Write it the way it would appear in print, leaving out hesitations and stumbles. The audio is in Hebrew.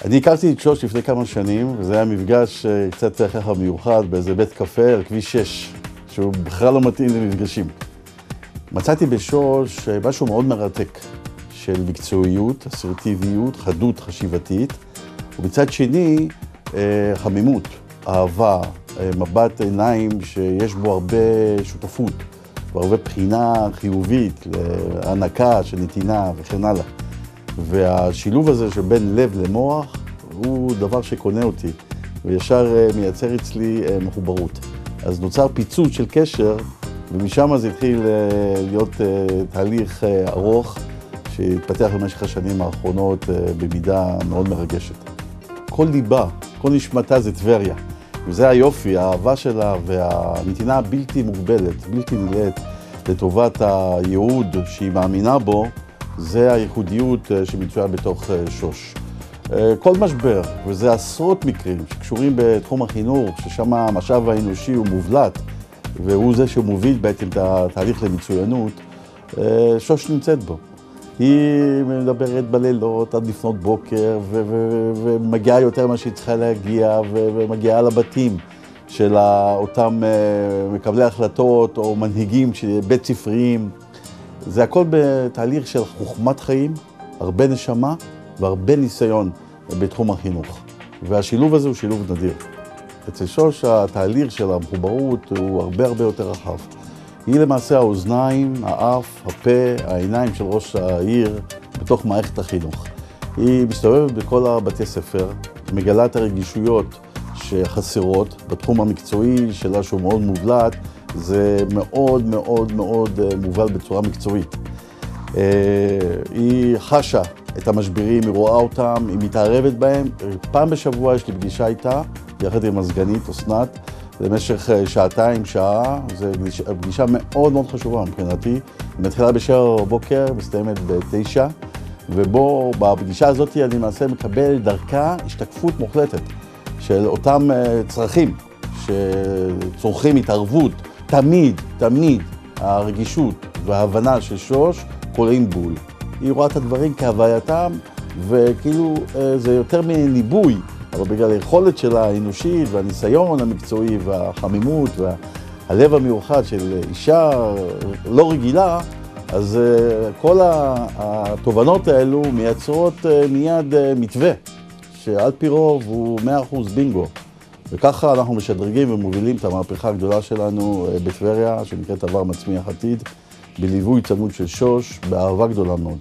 אני הכרתי את שוש לפני כמה שנים, וזה היה מפגש קצת ככה מיוחד באיזה בית קפה על כביש 6, שהוא בכלל לא מתאים למפגשים. מצאתי בשוש משהו מאוד מרתק של מקצועיות, אסרטיביות, חדות חשיבתית, ומצד שני חמימות, אהבה, מבט עיניים שיש בו הרבה שותפות, והרבה בחינה חיובית, להענקה של נתינה וכן הלאה. והשילוב הזה שבין לב למוח הוא דבר שקונה אותי, וישר מייצר אצלי מחוברות. אז נוצר פיצוץ של קשר, ומשם זה התחיל להיות תהליך ארוך, שהתפתח במשך השנים האחרונות במידה מאוד מרגשת. כל ליבה, כל נשמתה זה טבריה, וזה היופי, האהבה שלה והנתינה הבלתי מוגבלת, בלתי נלאת, לטובת הייעוד שהיא מאמינה בו, זה הייחודיות שמצויה בתוך שוש. כל משבר, וזה עשרות מקרים שקשורים בתחום החינוך, ששם המשאב האנושי הוא מובלט, והוא זה שמוביל בעצם את התהליך למצוינות, שוש נמצאת בו. היא מדברת בלילות עד לפנות בוקר, ומגיעה יותר מה שהיא צריכה להגיע, ומגיעה לבתים של אותם מקבלי החלטות או מנהיגים בית ספריים. זה הכל בתהליך של חוכמת חיים, הרבה נשמה והרבה ניסיון בתחום החינוך. והשילוב הזה הוא שילוב נדיר. אצל שוש התהליך של המחוברות הוא הרבה יותר רחב. היא למעשה האוזניים, האף, הפה, העיניים של ראש העיר בתוך מערכת החינוך. היא מסתובבת בכל הבתי ספר, מגלה את הרגישויות שחסרות בתחום המקצועי שלה שהוא מאוד מובלט, זה מאוד מובל בצורה מקצועית. היא חשה את המשברים, היא רואה אותם, היא מתערבת בהם. פעם בשבוע יש לי פגישה איתה, יחד עם הסגנית אסנת, למשך שעתיים, שעה. זו פגישה מאוד חשובה מבחינתי. היא מתחילה ב7 בבוקר, מסתיימת ב9, ובו בפגישה הזאת אני למעשה מקבל דרכה השתקפות מוחלטת של אותם צרכים שצורכים התערבות. תמיד הרגישות וההבנה של שוש קוראים בול. היא רואה את הדברים כהווייתם, וכאילו זה יותר מניבוי, אבל בגלל היכולת שלה האנושית והניסיון המקצועי והחמימות והלב המיוחד של אישה לא רגילה, אז כל התובנות האלו מייצרות מיד מתווה, שעל פי רוב הוא 100% בינגו. וככה אנחנו משדרגים ומובילים את המהפכה הגדולה שלנו בטבריה, שנקראת עבר מצמיח עתיד, בליווי צמוד של שוש, באהבה גדולה מאוד.